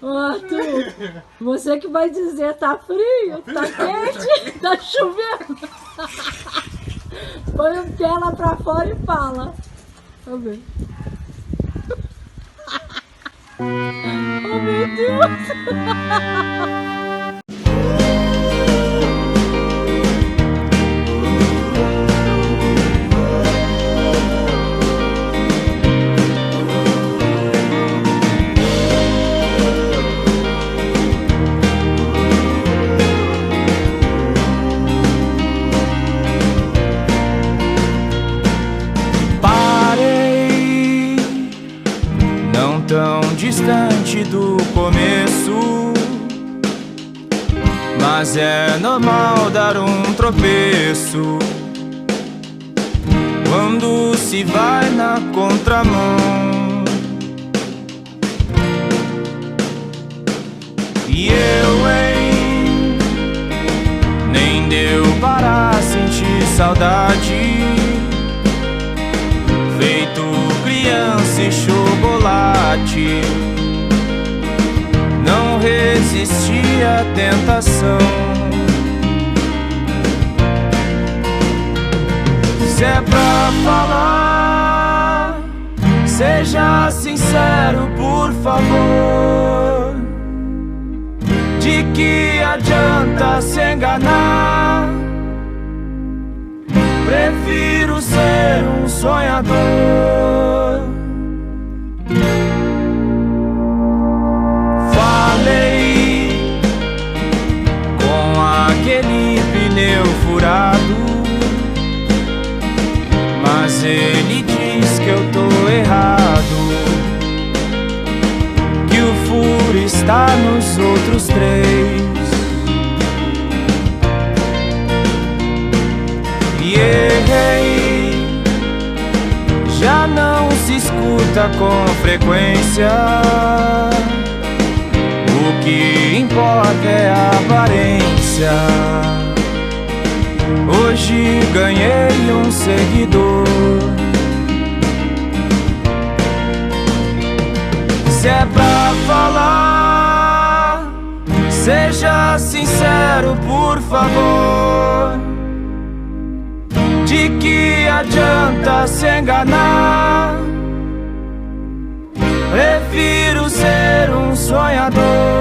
Ô, Arthur, você que vai dizer, tá frio, tá quente, tá chovendo. Põe o pé lá pra fora e fala. Vamos ver. Oh, meu Deus. Tão distante do começo, mas é normal dar um tropeço quando se vai na contramão. E eu, hein, nem deu para sentir saudade, feito criança e chocolate, não resisti à tentação. Se é pra falar, seja sincero, por favor. De que adianta se enganar? Prefiro ser um sonhador. Falei com aquele pneu furado, mas ele diz que eu tô errado, que o furo está nos outros três. E errei, já não se escuta com frequência. O que importa é a aparência. Hoje ganhei um seguidor. Se é pra falar, seja sincero, por favor. De que adianta se enganar? Prefiro ser um sonhador.